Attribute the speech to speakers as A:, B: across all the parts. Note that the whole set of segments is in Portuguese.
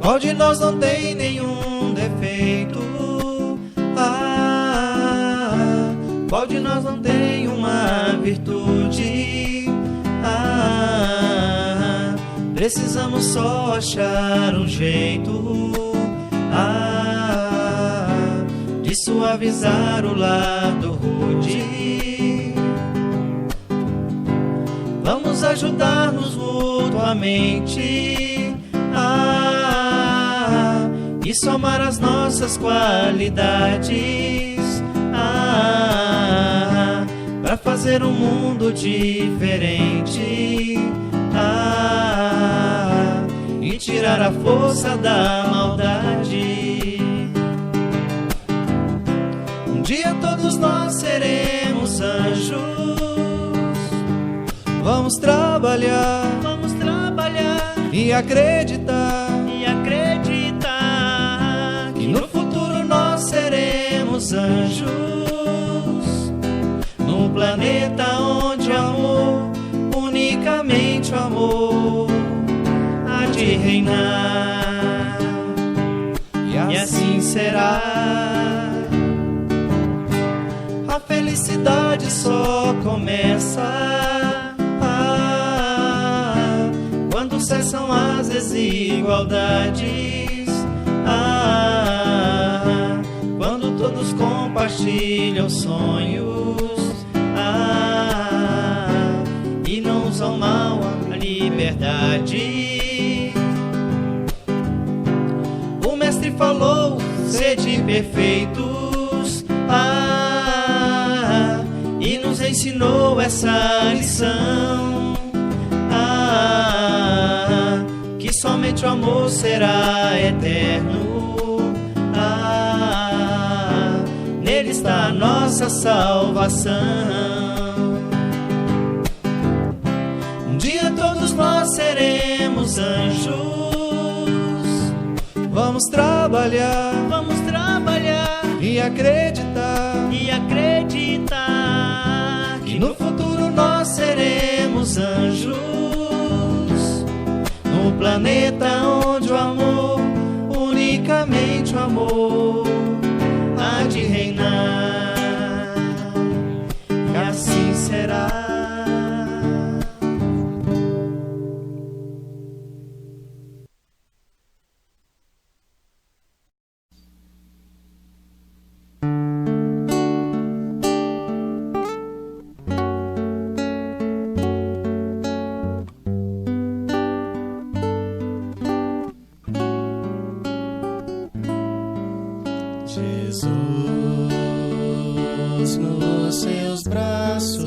A: Qual de nós não tem nenhum defeito? Qual de nós não tem uma virtude? Precisamos só achar um jeito de suavizar o lado rude. Vamos ajudar-nos mutuamente e somar as nossas qualidades para fazer um mundo diferente e tirar a força da maldade. Um dia todos nós seremos anjos. Vamos trabalhar e acreditar que no futuro nós seremos anjos, num planeta onde o amor, unicamente o amor, há de reinar. E assim será. A felicidade só começa quando cessam as desigualdades, quando todos compartilham sonhos e não usam mal a liberdade. O mestre falou: sede perfeitos, e nos ensinou essa lição, que somente o amor será eterno. Nele está a nossa salvação. Um dia todos nós seremos anjos. Vamos trabalhar e acreditar que no futuro nós seremos anjos, no planeta onde o amor, unicamente o amor, há de reinar. E assim será.
B: Jesus nos seus braços,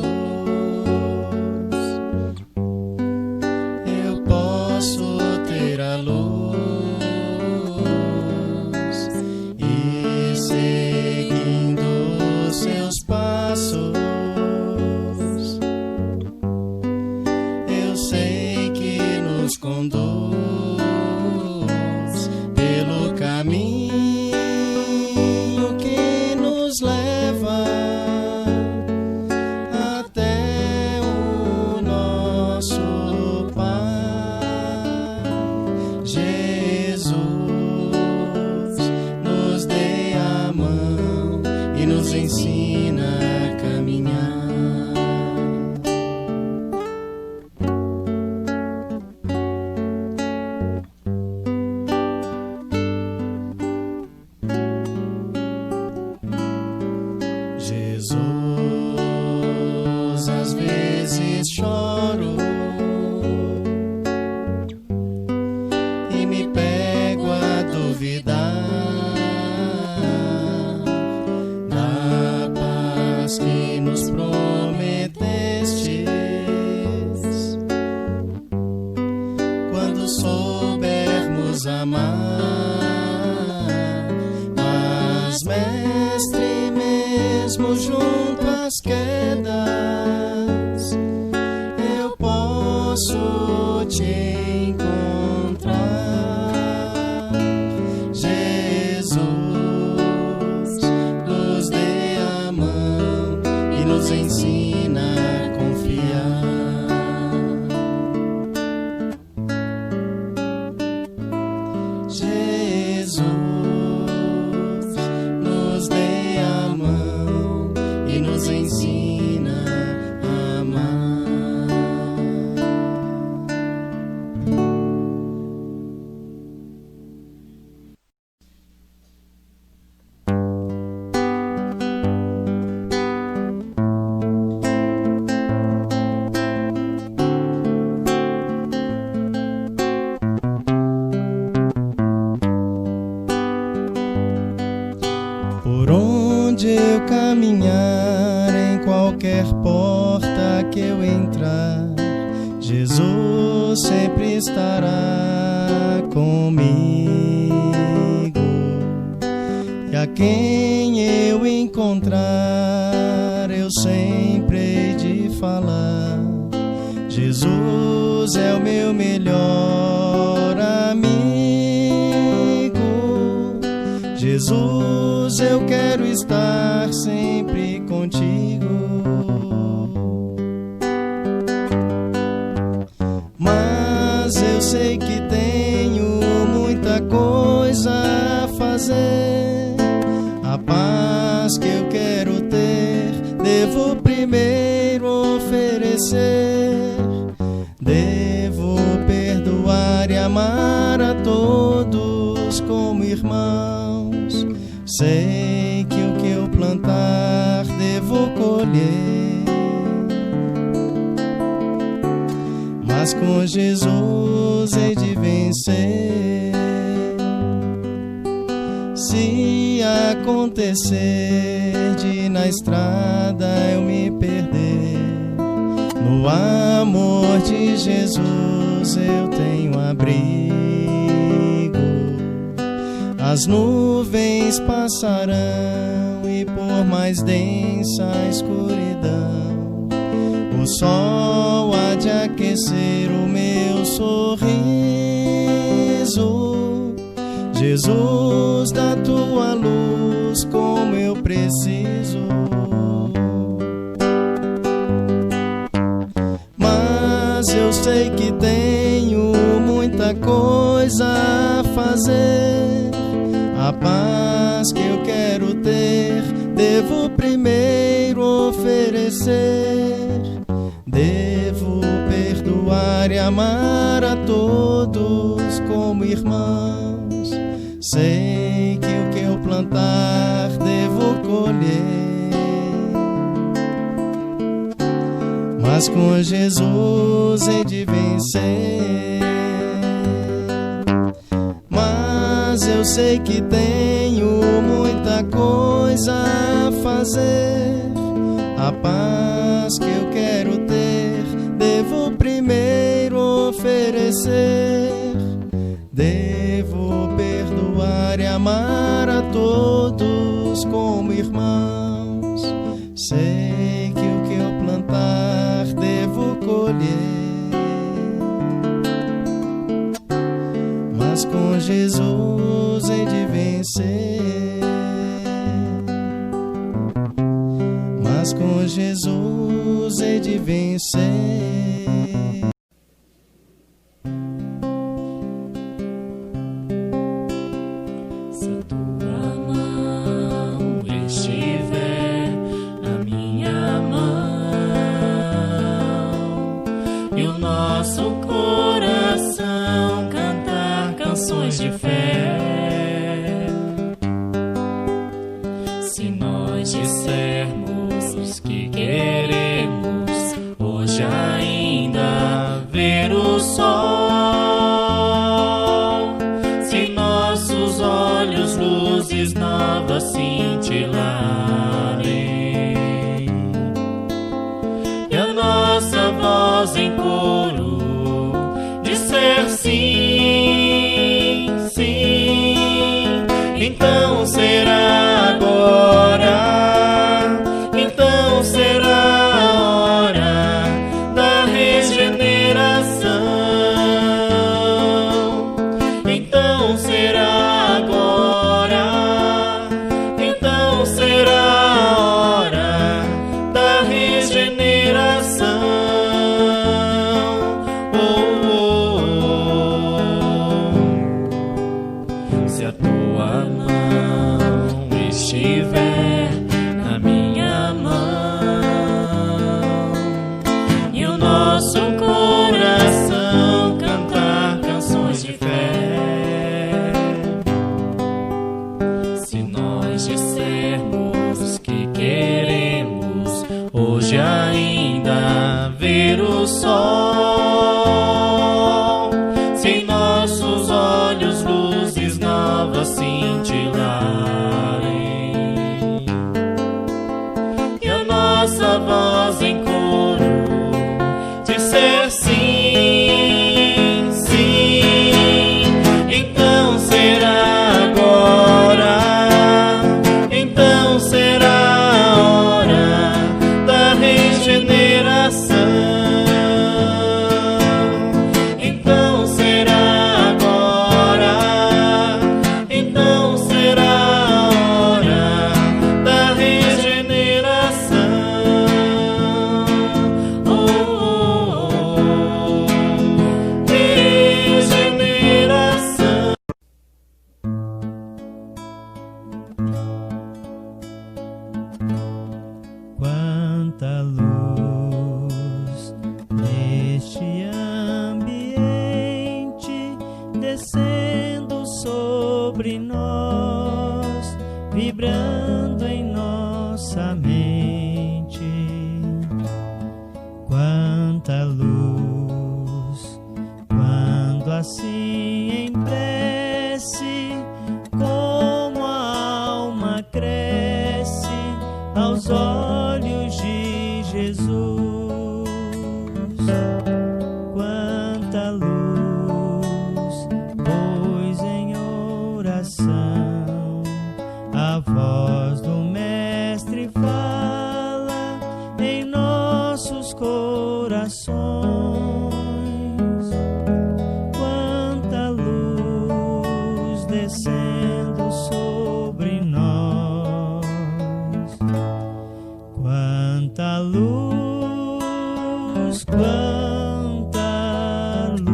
B: eu posso ter a luz e seguindo seus passos, eu sei que nos conduz pelo caminho leva até o nosso Pai. Jesus nos dê a mão e nos ensina a caminhar. Jesus, às vezes choro e me pego a duvidar da paz que nos prometestes. Quando soubermos amar, mas mestre, mesmo junto às quedas, eu posso te encontrar. Jesus, nos dê a mão e nos ensina a confiar. Jesus nos dê a mão e nos ensina a amar. Por onde eu caminhar, em qualquer porta que eu entrar, Jesus sempre estará comigo. E a quem eu encontrar, eu sempre hei de falar: Jesus é o meu melhor amigo. Jesus, eu quero estar sempre contigo. Mas eu sei que tenho muita coisa a fazer. A paz que eu quero ter, devo primeiro oferecer. Devo perdoar e amar a todos como irmãos. Sei que o que eu plantar devo colher, mas com Jesus hei de vencer. Se acontecer de na estrada eu me perder, no amor de Jesus eu tenho abrigo. As nuvens passarão e por mais densa a escuridão, o sol há de aquecer o meu sorriso. Jesus, da tua luz como eu preciso. Mas eu sei que tenho muita coisa a fazer. A paz que eu quero ter, devo primeiro oferecer. Devo perdoar e amar a todos como irmãos. Sei que o que eu plantar, devo colher, mas com Jesus hei de vencer. Mas eu sei que tenho muita coisa a fazer. A paz que eu quero ter, devo primeiro oferecer. Devo perdoar e amar a todos como irmãos. Sei que o que eu plantar, devo colher, mas com Jesus hei de vencer. Mas com Jesus hei de vencer.
A: Se a tua mão estiver na minha mão e o nosso coração cantar canções de fé, se nós dissermos que queremos hoje ainda ver o sol, se nossos olhos luzes novas cintilarem e a nossa voz em coro disser sim, sim, então será agora, então será a hora da regeneração, então será agora, então será a hora da regeneração. Oh, oh, oh. Se a tua mão estiver na minha mão e o nosso coração cantar canções de fé, se nós dissermos que queremos hoje ainda ver o sol, se em nossos olhos luzes novas cintilarem e a nossa voz em coro disser sim, sim, então será agora, então será a hora da regeneração. Então será agora, então será a hora da regeneração. Oh, oh, oh, regeneração.
B: Quanta luz neste ambiente descendo sobre nós, vibrando em nossa mente. Quanta luz quando assim em prece, como a alma cresce aos olhos de Jesus. Quanta luz, pois em oração a voz do Mestre fala em nossos corações. Quanta luz descendo sobre nós. Quanta luz, quanta luz.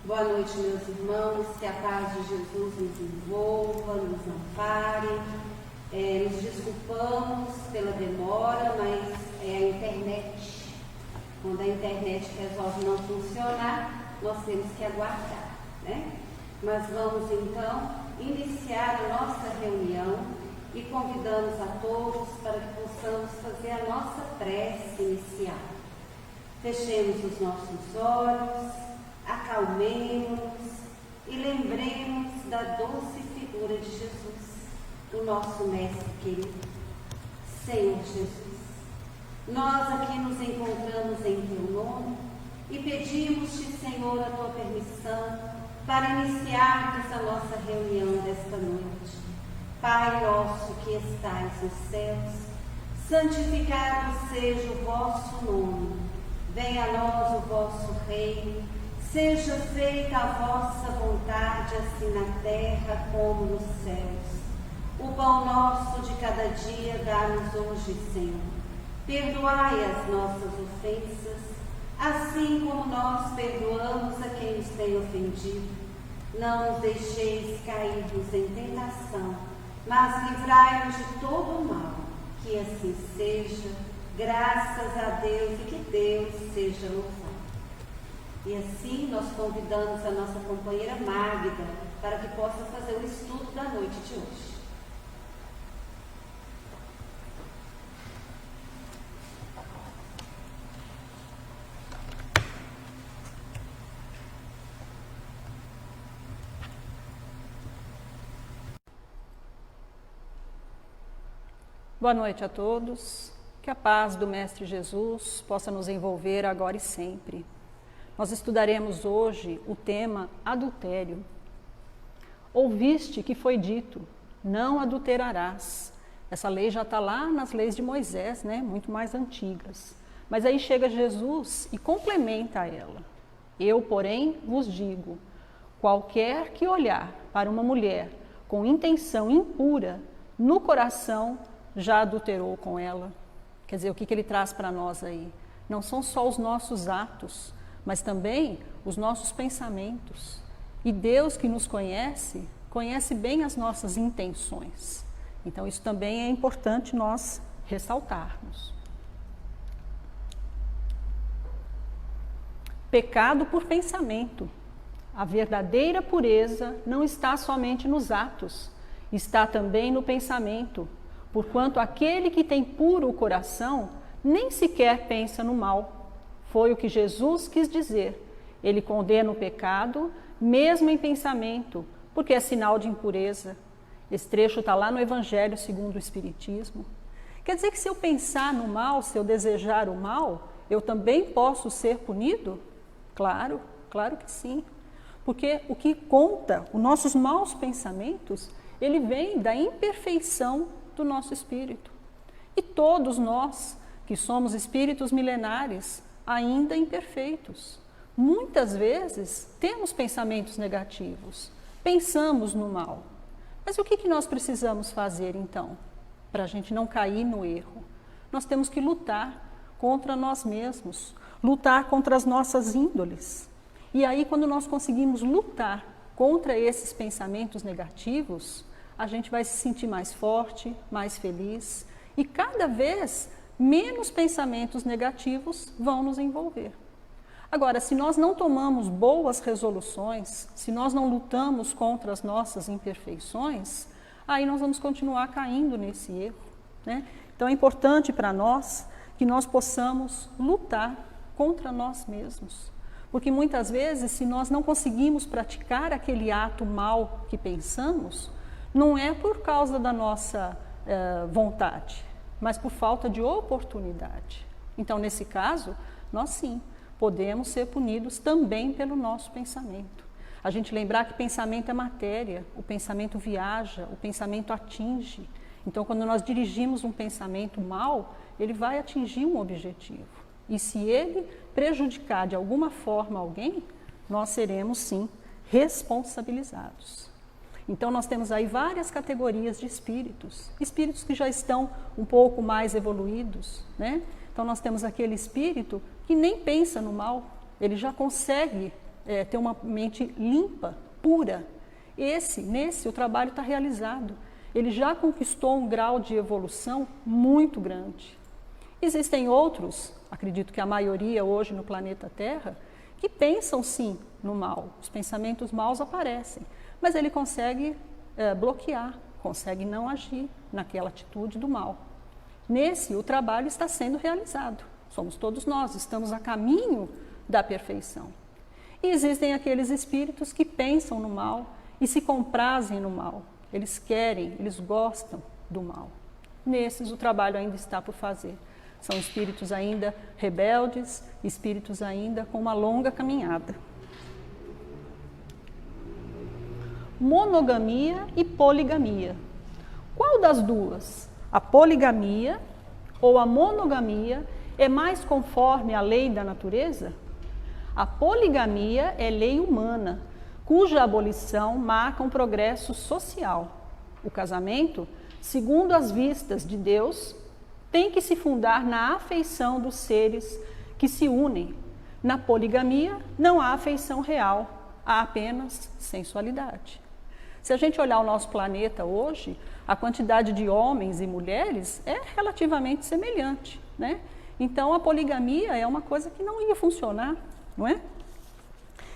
C: Boa noite, meus irmãos, que a paz de Jesus nos envolva, nos ampare. Nos desculpamos pela demora, mas é a internet. Quando a internet resolve não funcionar, nós temos que aguardar, né? Mas vamos então iniciar a nossa reunião e convidamos a todos para que possamos fazer a nossa prece inicial. Fechemos os nossos olhos, acalmemos e lembremos da doce figura de Jesus, o nosso Mestre querido. Senhor Jesus, nós aqui nos encontramos em Teu nome e pedimos-te, Senhor, a Tua permissão para iniciarmos a nossa reunião desta noite. Pai nosso que estais nos céus, santificado seja o vosso nome. Venha a nós o vosso reino. Seja feita a vossa vontade, assim na terra como nos céus. O pão nosso de cada dia dá-nos hoje, Senhor. Perdoai as nossas ofensas, assim como nós perdoamos a quem nos tem ofendido. Não nos deixeis cair-nos em tentação, mas livrai-nos de todo o mal. Que assim seja, graças a Deus, e que Deus seja louvado. E assim nós convidamos a nossa companheira Magda para que possa fazer o estudo da noite de hoje.
D: Boa noite a todos. Que a paz do Mestre Jesus possa nos envolver agora e sempre. Nós estudaremos hoje o tema adultério. Ouviste que foi dito, não adulterarás. Essa lei já está lá nas leis de Moisés, né? Muito mais antigas. Mas aí chega Jesus e complementa ela. Eu, porém, vos digo, qualquer que olhar para uma mulher com intenção impura, no coração já adulterou com ela. Quer dizer, o que ele traz para nós aí? Não são só os nossos atos, mas também os nossos pensamentos. E Deus que nos conhece, conhece bem as nossas intenções. Então isso também é importante nós ressaltarmos. Pecado por pensamento. A verdadeira pureza não está somente nos atos, está também no pensamento, porquanto aquele que tem puro o coração nem sequer pensa no mal. Foi o que Jesus quis dizer. Ele condena o pecado, mesmo em pensamento, porque é sinal de impureza. Esse trecho está lá no Evangelho segundo o Espiritismo. Quer dizer que se eu pensar no mal, se eu desejar o mal, eu também posso ser punido? Claro, claro que sim. Porque o que conta, os nossos maus pensamentos, ele vem da imperfeição do nosso espírito. E todos nós, que somos espíritos milenares, ainda imperfeitos, muitas vezes temos pensamentos negativos, pensamos no mal. Mas o que nós precisamos fazer então, para a gente não cair no erro? Nós temos que lutar contra nós mesmos, lutar contra as nossas índoles. E aí, quando nós conseguimos lutar contra esses pensamentos negativos, a gente vai se sentir mais forte, mais feliz, e cada vez menos pensamentos negativos vão nos envolver. Agora, se nós não tomamos boas resoluções, se nós não lutamos contra as nossas imperfeições, aí nós vamos continuar caindo nesse erro, né? Então é importante para nós que nós possamos lutar contra nós mesmos. Porque muitas vezes, se nós não conseguimos praticar aquele ato mal que pensamos, não é por causa da nossa vontade, mas por falta de oportunidade. Então, nesse caso, nós sim podemos ser punidos também pelo nosso pensamento. A gente lembrar que pensamento é matéria, o pensamento viaja, o pensamento atinge. Então, quando nós dirigimos um pensamento mal, ele vai atingir um objetivo. E se ele prejudicar de alguma forma alguém, nós seremos sim responsabilizados. Então nós temos aí várias categorias de espíritos, espíritos que já estão um pouco mais evoluídos, né? Então nós temos aquele espírito que nem pensa no mal, ele já consegue ter uma mente limpa, pura. Nesse o trabalho está realizado, ele já conquistou um grau de evolução muito grande. Existem outros, acredito que a maioria hoje no planeta Terra, que pensam sim no mal. Os pensamentos maus aparecem, mas ele consegue bloquear, consegue não agir naquela atitude do mal. Nesse, o trabalho está sendo realizado. Somos todos nós, estamos a caminho da perfeição. E existem aqueles espíritos que pensam no mal e se comprazem no mal. Eles querem, eles gostam do mal. Nesses, o trabalho ainda está por fazer. São espíritos ainda rebeldes, espíritos ainda com uma longa caminhada. Monogamia e poligamia. Qual das duas? A poligamia ou a monogamia é mais conforme à lei da natureza? A poligamia é lei humana, cuja abolição marca um progresso social. O casamento, segundo as vistas de Deus, tem que se fundar na afeição dos seres que se unem. Na poligamia, não há afeição real, há apenas sensualidade. Se a gente olhar o nosso planeta hoje, a quantidade de homens e mulheres é relativamente semelhante, né? Então, a poligamia é uma coisa que não ia funcionar, não é?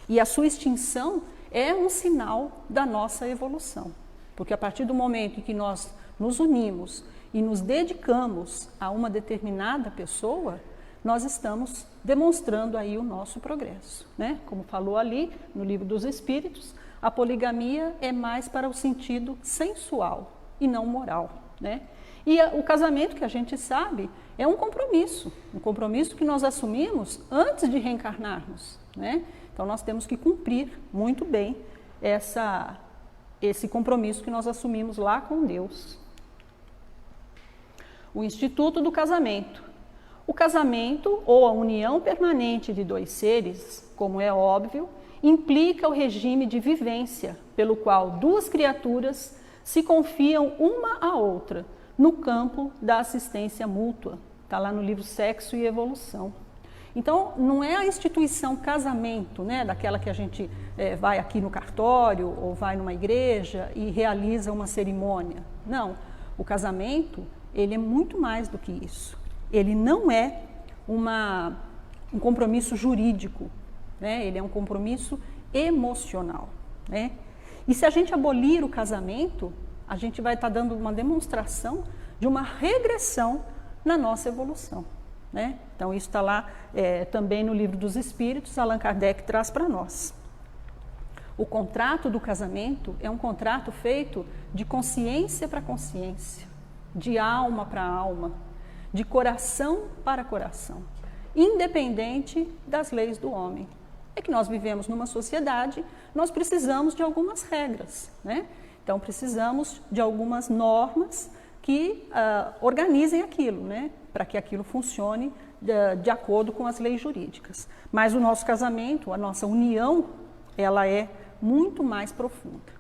D: E a sua extinção é um sinal da nossa evolução. Porque a partir do momento em que nós nos unimos e nos dedicamos a uma determinada pessoa, nós estamos demonstrando aí o nosso progresso, né? Como falou ali no Livro dos Espíritos, a poligamia é mais para o sentido sensual e não moral, né? E o casamento, que a gente sabe, é um compromisso que nós assumimos antes de reencarnarmos, né? Então nós temos que cumprir muito bem esse compromisso que nós assumimos lá com Deus. O Instituto do Casamento. O casamento, ou a união permanente de dois seres, como é óbvio, implica o regime de vivência, pelo qual duas criaturas se confiam uma à outra no campo da assistência mútua. Está lá no livro Sexo e Evolução. Então, não é a instituição casamento, né, daquela que a gente vai aqui no cartório ou vai numa igreja e realiza uma cerimônia. Não, o casamento, ele é muito mais do que isso. Ele não é um compromisso jurídico, né? Ele é um compromisso emocional, né? E se a gente abolir o casamento, a gente vai estar dando uma demonstração de uma regressão na nossa evolução, né? Então isso está lá também no Livro dos Espíritos, Allan Kardec traz para nós. O contrato do casamento é um contrato feito de consciência para consciência, de alma para alma, de coração para coração, independente das leis do homem. É que nós vivemos numa sociedade, nós precisamos de algumas regras, né? Então precisamos de algumas normas que organizem aquilo, né? Para que aquilo funcione de acordo com as leis jurídicas. Mas o nosso casamento, a nossa união, ela é muito mais profunda.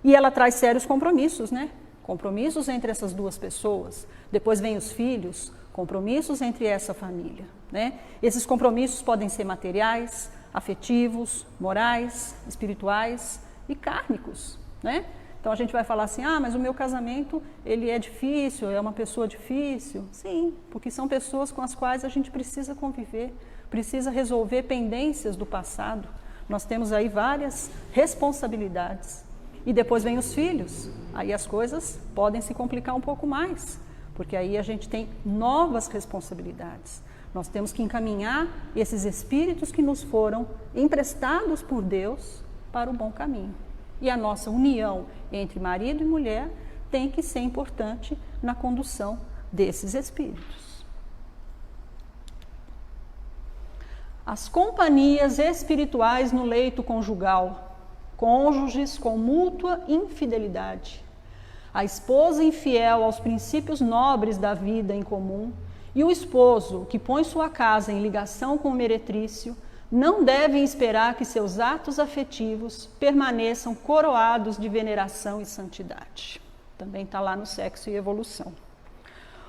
D: E ela traz sérios compromissos, né? Compromissos entre essas duas pessoas. Depois vem os filhos, compromissos entre essa família, né? Esses compromissos podem ser materiais, afetivos, morais, espirituais e kármicos, né? Então a gente vai falar assim, mas o meu casamento ele é difícil, é uma pessoa difícil. Sim, porque são pessoas com as quais a gente precisa conviver, precisa resolver pendências do passado. Nós temos aí várias responsabilidades. E depois vem os filhos, aí as coisas podem se complicar um pouco mais, porque aí a gente tem novas responsabilidades. Nós temos que encaminhar esses espíritos que nos foram emprestados por Deus para o bom caminho. E a nossa união entre marido e mulher tem que ser importante na condução desses espíritos. As companhias espirituais no leito conjugal, cônjuges com mútua infidelidade, a esposa infiel aos princípios nobres da vida em comum e o esposo que põe sua casa em ligação com o meretrício, não devem esperar que seus atos afetivos permaneçam coroados de veneração e santidade. Também está lá no Sexo e Evolução.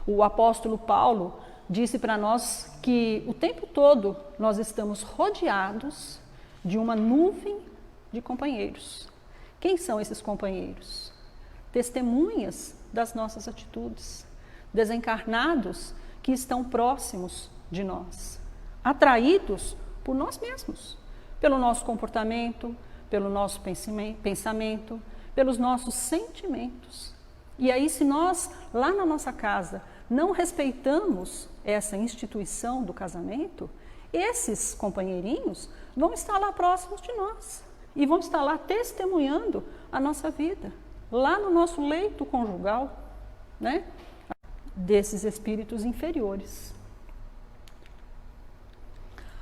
D: O apóstolo Paulo disse para nós que o tempo todo nós estamos rodeados de uma nuvem de companheiros. Quem são esses companheiros? Testemunhas das nossas atitudes, desencarnados que estão próximos de nós, atraídos por nós mesmos, pelo nosso comportamento, pelo nosso pensamento, pelos nossos sentimentos. E aí, se nós, lá na nossa casa, não respeitamos essa instituição do casamento, esses companheirinhos vão estar lá próximos de nós e vão estar lá testemunhando a nossa vida, lá no nosso leito conjugal, né? Desses espíritos inferiores.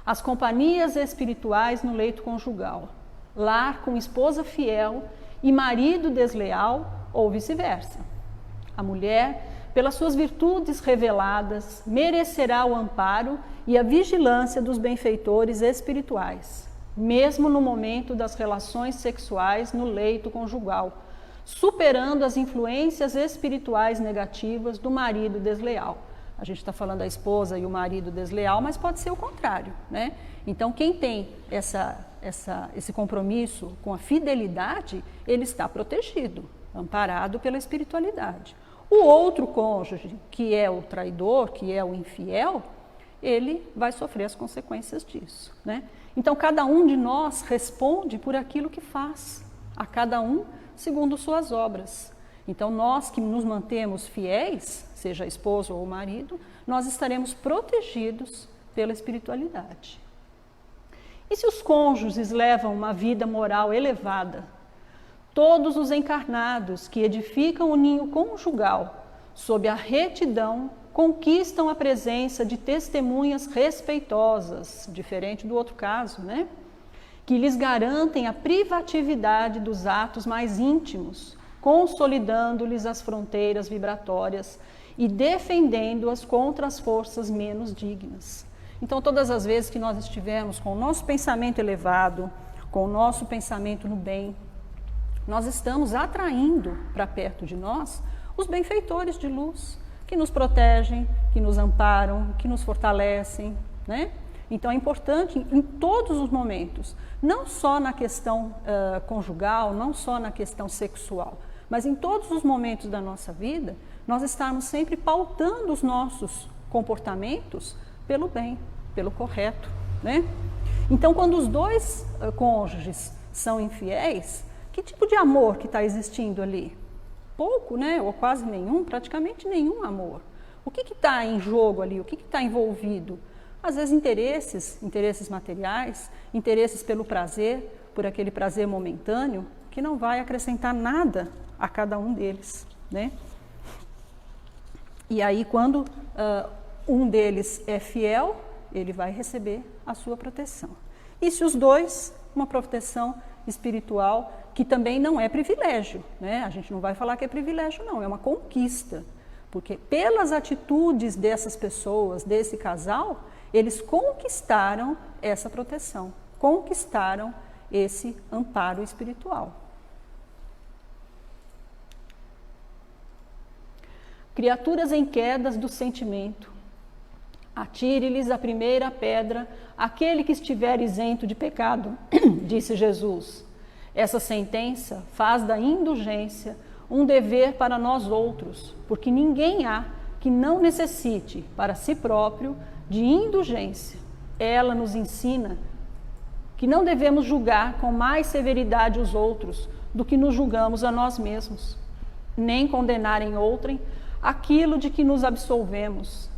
D: As companhias espirituais no leito conjugal, lar com esposa fiel e marido desleal ou vice-versa. A mulher, pelas suas virtudes reveladas, merecerá o amparo e a vigilância dos benfeitores espirituais, mesmo no momento das relações sexuais no leito conjugal, superando as influências espirituais negativas do marido desleal. A gente está falando da esposa e o marido desleal, mas pode ser o contrário, né? Então, quem tem esse compromisso com a fidelidade, ele está protegido, amparado pela espiritualidade. O outro cônjuge, que é o traidor, que é o infiel, ele vai sofrer as consequências disso, né? Então, cada um de nós responde por aquilo que faz, a cada um segundo suas obras. Então, nós que nos mantemos fiéis, seja esposo ou marido, nós estaremos protegidos pela espiritualidade. E se os cônjuges levam uma vida moral elevada, todos os encarnados que edificam o ninho conjugal, sob a retidão, conquistam a presença de testemunhas respeitosas, diferente do outro caso, né? Que lhes garantem a privatividade dos atos mais íntimos, consolidando-lhes as fronteiras vibratórias e defendendo-as contra as forças menos dignas. Então, todas as vezes que nós estivermos com o nosso pensamento elevado, com o nosso pensamento no bem, nós estamos atraindo para perto de nós os benfeitores de luz, que nos protegem, que nos amparam, que nos fortalecem, né? Então é importante em todos os momentos, não só na questão conjugal, não só na questão sexual, mas em todos os momentos da nossa vida, nós estarmos sempre pautando os nossos comportamentos pelo bem, pelo correto, né? Então, quando os dois cônjuges são infiéis, que tipo de amor que está existindo ali? Pouco, né? Ou quase nenhum, praticamente nenhum amor. O que está em jogo ali? O que está envolvido? Às vezes interesses materiais, interesses pelo prazer, por aquele prazer momentâneo, que não vai acrescentar nada a cada um deles, né? E aí, quando um deles é fiel, ele vai receber a sua proteção. E se os dois, uma proteção espiritual, que também não é privilégio, né? A gente não vai falar que é privilégio, não, é uma conquista. Porque pelas atitudes dessas pessoas, desse casal, eles conquistaram essa proteção, conquistaram esse amparo espiritual. Criaturas em quedas do sentimento, atire-lhes a primeira pedra, aquele que estiver isento de pecado, disse Jesus. Essa sentença faz da indulgência um dever para nós outros, porque ninguém há que não necessite para si próprio de indulgência. Ela nos ensina que não devemos julgar com mais severidade os outros do que nos julgamos a nós mesmos, nem condenar em outrem aquilo de que nos absolvemos.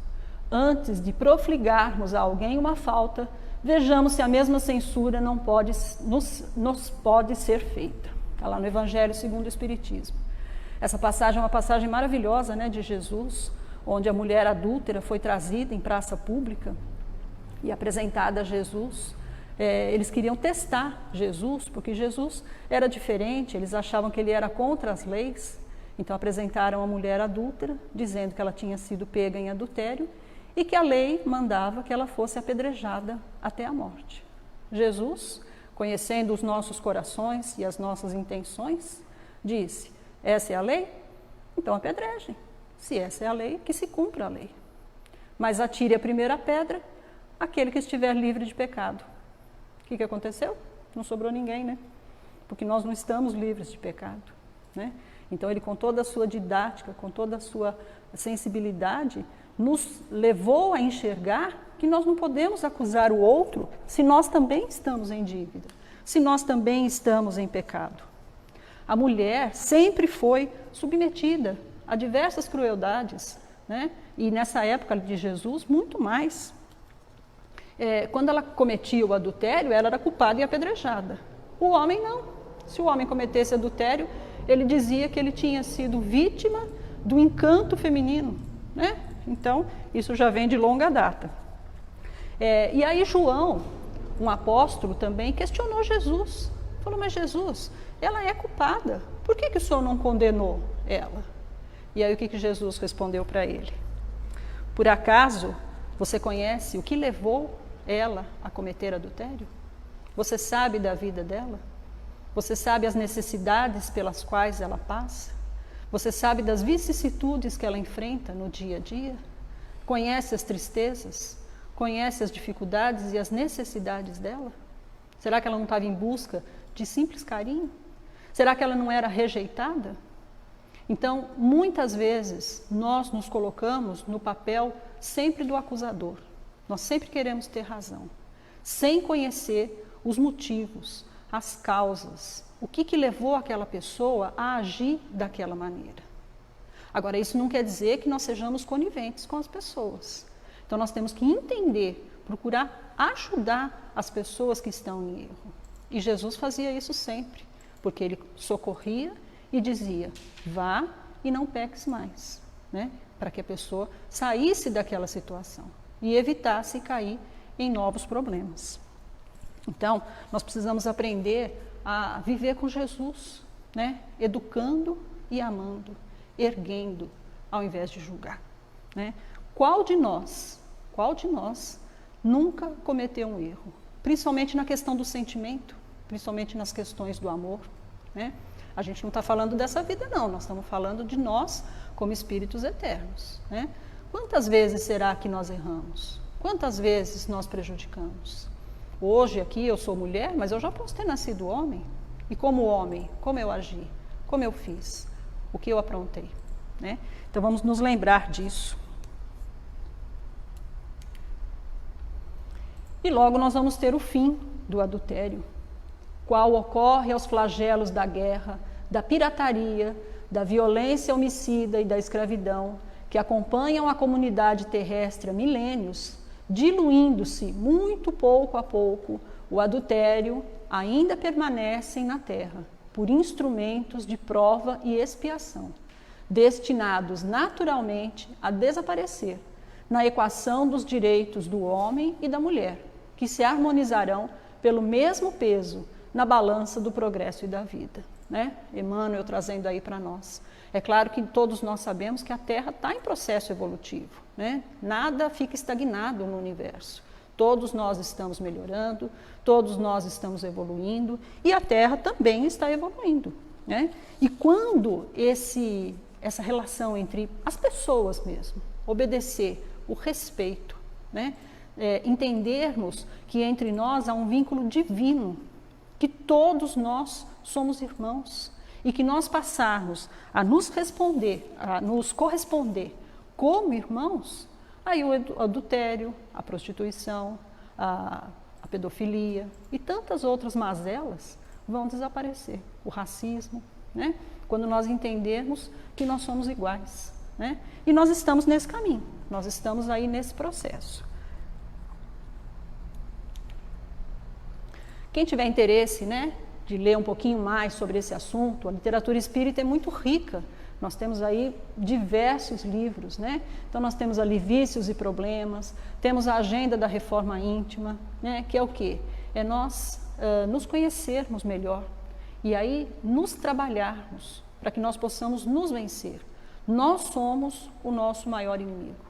D: Antes de profligarmos a alguém uma falta, vejamos se a mesma censura não pode, nos pode ser feita. Está lá no Evangelho segundo o Espiritismo. Essa passagem é uma passagem maravilhosa, né, de Jesus, onde a mulher adúltera foi trazida em praça pública e apresentada a Jesus. Eles queriam testar Jesus, porque Jesus era diferente, eles achavam que ele era contra as leis. Então apresentaram a mulher adúltera, dizendo que ela tinha sido pega em adultério e que a lei mandava que ela fosse apedrejada até a morte. Jesus, conhecendo os nossos corações e as nossas intenções, disse: essa é a lei? Então apedrejem. Se essa é a lei, que se cumpra a lei. Mas atire a primeira pedra aquele que estiver livre de pecado. O que aconteceu? Não sobrou ninguém, né? Porque nós não estamos livres de pecado, né? Então ele, com toda a sua didática, com toda a sua sensibilidade, nos levou a enxergar que nós não podemos acusar o outro se nós também estamos em dívida, se nós também estamos em pecado. A mulher sempre foi submetida a diversas crueldades, né? E nessa época de Jesus, muito mais. Quando ela cometia o adultério, ela era culpada e apedrejada. O homem não. Se o homem cometesse adultério, ele dizia que ele tinha sido vítima do encanto feminino, né? Então, isso já vem de longa data. E aí João, um apóstolo também, questionou Jesus. Falou: mas Jesus, ela é culpada, por que o Senhor não condenou ela? E aí o que Jesus respondeu para ele? Por acaso você conhece o que levou ela a cometer adultério? Você sabe da vida dela? Você sabe as necessidades pelas quais ela passa? Você sabe das vicissitudes que ela enfrenta no dia a dia? Conhece as tristezas? Conhece as dificuldades e as necessidades dela? Será que ela não estava em busca de simples carinho? Será que ela não era rejeitada? Então, muitas vezes, nós nos colocamos no papel sempre do acusador. Nós sempre queremos ter razão, sem conhecer os motivos, as causas, o que levou aquela pessoa a agir daquela maneira. Agora, isso não quer dizer que nós sejamos coniventes com as pessoas. Então, nós temos que entender, procurar ajudar as pessoas que estão em erro. E Jesus fazia isso sempre, porque ele socorria e dizia: vá e não peques mais, né? Para que a pessoa saísse daquela situação e evitasse cair em novos problemas. Então, nós precisamos aprender a viver com Jesus, né? Educando e amando, erguendo, ao invés de julgar, né? Qual de nós nunca cometeu um erro? Principalmente na questão do sentimento, principalmente nas questões do amor, né? A gente não está falando dessa vida, não. Nós estamos falando de nós como espíritos eternos, né? Quantas vezes será que nós erramos? Quantas vezes nós prejudicamos? Hoje aqui eu sou mulher, mas eu já posso ter nascido homem. E como homem, como eu agi? Como eu fiz? O que eu aprontei? Né? Então vamos nos lembrar disso. E logo nós vamos ter o fim do adultério, qual ocorre aos flagelos da guerra, da pirataria, da violência homicida e da escravidão, que acompanham a comunidade terrestre há milênios, diluindo-se muito pouco a pouco, o adultério ainda permanecem na terra, por instrumentos de prova e expiação, destinados naturalmente a desaparecer na equação dos direitos do homem e da mulher, que se harmonizarão pelo mesmo peso na balança do progresso e da vida. Né? Emmanuel trazendo aí para nós. É claro que todos nós sabemos que a Terra está em processo evolutivo, né? Nada fica estagnado no universo. Todos nós estamos melhorando, todos nós estamos evoluindo e a Terra também está evoluindo, né? E quando essa relação entre as pessoas mesmo, obedecer, o respeito, né? Entendermos que entre nós há um vínculo divino, que todos nós somos irmãos e que nós passarmos a nos corresponder como irmãos, aí o adultério, a prostituição, a pedofilia e tantas outras mazelas vão desaparecer. O racismo, né? Quando nós entendermos que nós somos iguais, né? E nós estamos nesse caminho, nós estamos aí nesse processo. Quem tiver interesse, né, de ler um pouquinho mais sobre esse assunto, a literatura espírita é muito rica. Nós temos aí diversos livros, né? Então nós temos ali Vícios e Problemas, temos a Agenda da Reforma Íntima, né? Que é o quê? É nós nos conhecermos melhor e aí nos trabalharmos para que nós possamos nos vencer. Nós somos o nosso maior inimigo.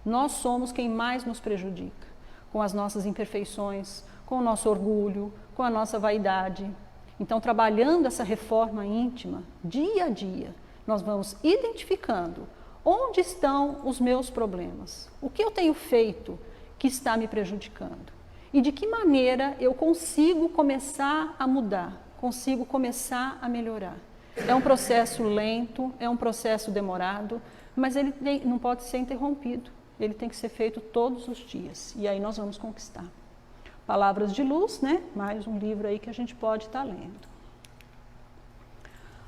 D: Nós somos quem mais nos prejudica, com as nossas imperfeições, com o nosso orgulho, com a nossa vaidade. Então, trabalhando essa reforma íntima, dia a dia, nós vamos identificando onde estão os meus problemas, o que eu tenho feito que está me prejudicando e de que maneira eu consigo começar a mudar, consigo começar a melhorar. É um processo lento, é um processo demorado, mas ele não pode ser interrompido, ele tem que ser feito todos os dias e aí nós vamos conquistar. Palavras de Luz, né? Mais um livro aí que a gente pode estar lendo.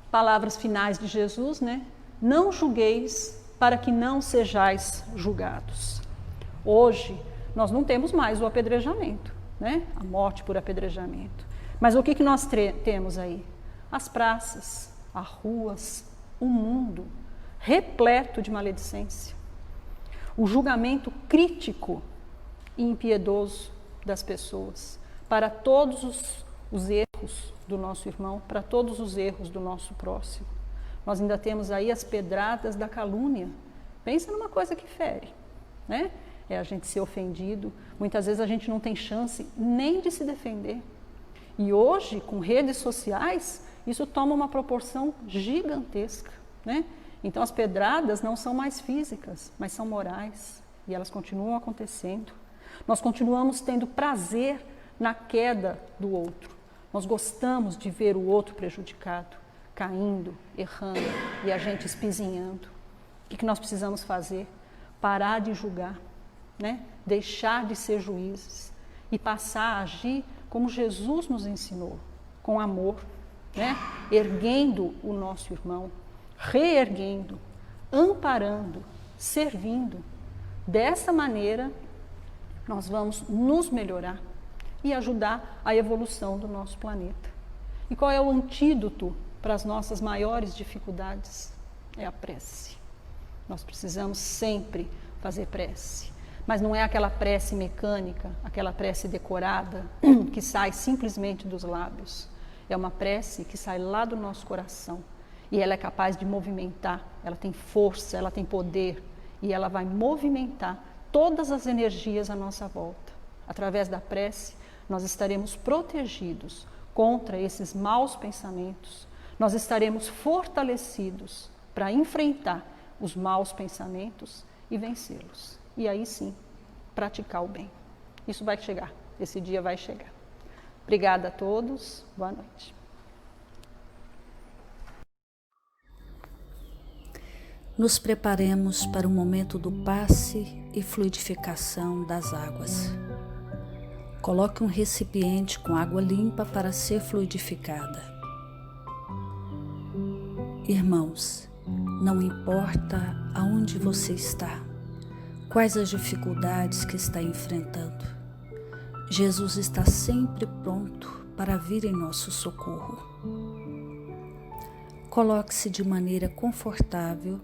D: Palavras finais de Jesus, né? Não julgueis para que não sejais julgados. Hoje, nós não temos mais o apedrejamento, né? A morte por apedrejamento. Mas o que nós temos aí? As praças, as ruas, o mundo repleto de maledicência. O julgamento crítico e impiedoso das pessoas, para todos os erros do nosso irmão, para todos os erros do nosso próximo. Nós ainda temos aí as pedradas da calúnia. Pensa numa coisa que fere, né? É a gente ser ofendido. Muitas vezes a gente não tem chance nem de se defender. E hoje, com redes sociais, isso toma uma proporção gigantesca, né? Então as pedradas não são mais físicas, mas são morais. E elas continuam acontecendo. Nós continuamos tendo prazer na queda do outro. Nós gostamos de ver o outro prejudicado, caindo, errando e a gente espizinhando. O que nós precisamos fazer? Parar de julgar, né? Deixar de ser juízes e passar a agir como Jesus nos ensinou, com amor, né? Erguendo o nosso irmão, reerguendo, amparando, servindo. Dessa maneira, nós vamos nos melhorar e ajudar a evolução do nosso planeta. E qual é o antídoto para as nossas maiores dificuldades? É a prece. Nós precisamos sempre fazer prece. Mas não é aquela prece mecânica, aquela prece decorada, que sai simplesmente dos lábios. É uma prece que sai lá do nosso coração. E ela é capaz de movimentar, ela tem força, ela tem poder. E ela vai movimentar todas as energias à nossa volta. Através da prece, nós estaremos protegidos contra esses maus pensamentos. nós estaremos fortalecidos para enfrentar os maus pensamentos e vencê-los. E aí sim, praticar o bem. Isso vai chegar, esse dia vai chegar. Obrigada a todos, boa noite.
E: Nos preparemos para o momento do passe e fluidificação das águas. Coloque um recipiente com água limpa para ser fluidificada. Irmãos, não importa aonde você está, quais as dificuldades que está enfrentando, Jesus está sempre pronto para vir em nosso socorro. Coloque-se de maneira confortável,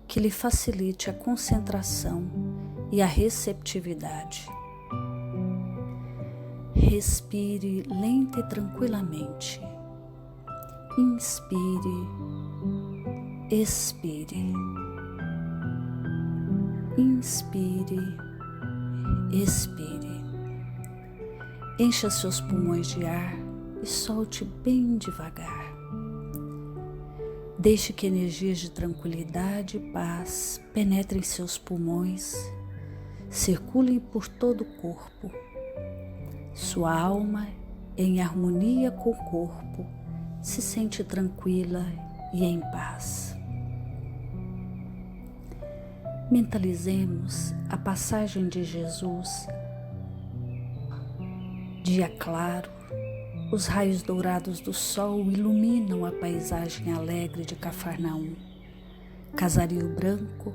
E: que lhe facilite a concentração e a receptividade. Respire lenta e tranquilamente. Inspire, expire. Inspire, expire. Encha seus pulmões de ar e solte bem devagar. Deixe que energias de tranquilidade e paz penetrem seus pulmões, circulem por todo o corpo. Sua alma, em harmonia com o corpo, se sente tranquila e em paz. Mentalizemos a passagem de Jesus. Dia claro, os raios dourados do sol iluminam a paisagem alegre de Cafarnaum. Casario branco,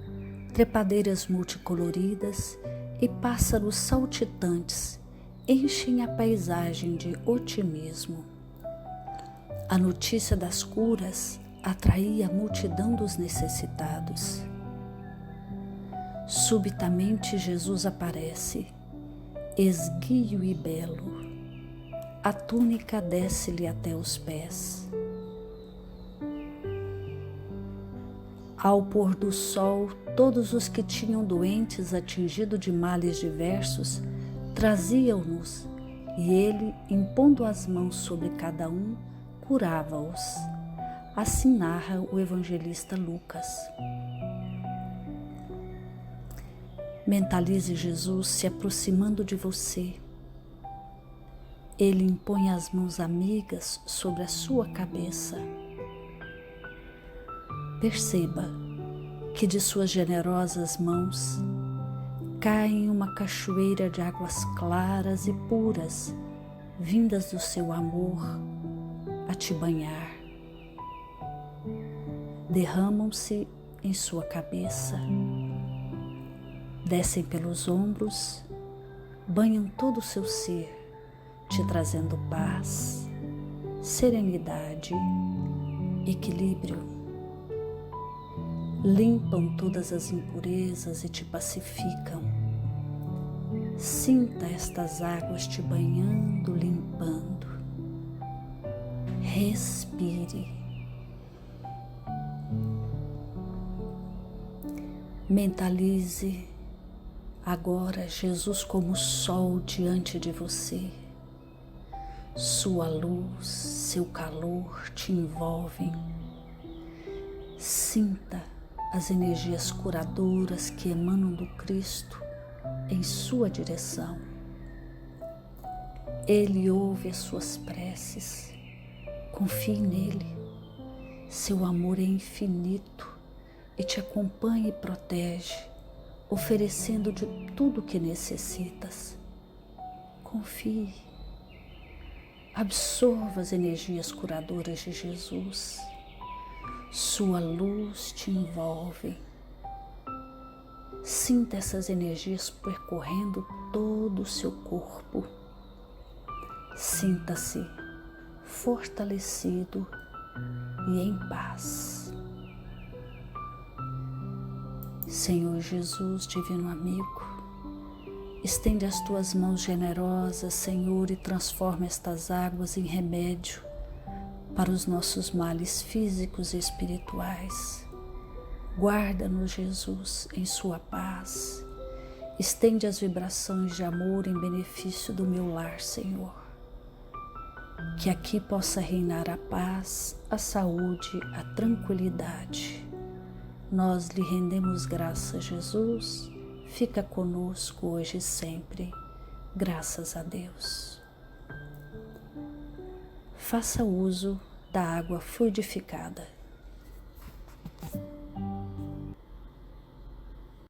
E: trepadeiras multicoloridas e pássaros saltitantes enchem a paisagem de otimismo. A notícia das curas atraía a multidão dos necessitados. Subitamente Jesus aparece, esguio e belo. A túnica desce-lhe até os pés. Ao pôr do sol, todos os que tinham doentes atingidos de males diversos traziam-nos, e ele, impondo as mãos sobre cada um, curava-os. Assim narra o evangelista Lucas. Mentalize Jesus se aproximando de você. Ele impõe as mãos amigas sobre a sua cabeça. Perceba que de suas generosas mãos caem uma cachoeira de águas claras e puras, vindas do seu amor a te banhar. Derramam-se em sua cabeça, descem pelos ombros, banham todo o seu ser, te trazendo paz, serenidade, equilíbrio. Limpam todas as impurezas e te pacificam. Sinta estas águas te banhando, limpando. Respire. Mentalize agora Jesus como sol diante de você. Sua luz, seu calor te envolvem. Sinta as energias curadoras que emanam do Cristo em sua direção. Ele ouve as suas preces. Confie nele. Seu amor é infinito e te acompanha e protege, oferecendo de tudo o que necessitas. Confie. Absorva as energias curadoras de Jesus. Sua luz te envolve. Sinta essas energias percorrendo todo o seu corpo. Sinta-se fortalecido e em paz. Senhor Jesus, divino amigo, estende as tuas mãos generosas, Senhor, e transforma estas águas em remédio para os nossos males físicos e espirituais. Guarda-nos, Jesus, em sua paz. Estende as vibrações de amor em benefício do meu lar, Senhor. que aqui possa reinar a paz, a saúde, a tranquilidade. Nós lhe rendemos graças, Jesus, fica conosco hoje e sempre, graças a Deus. Faça uso da água fluidificada.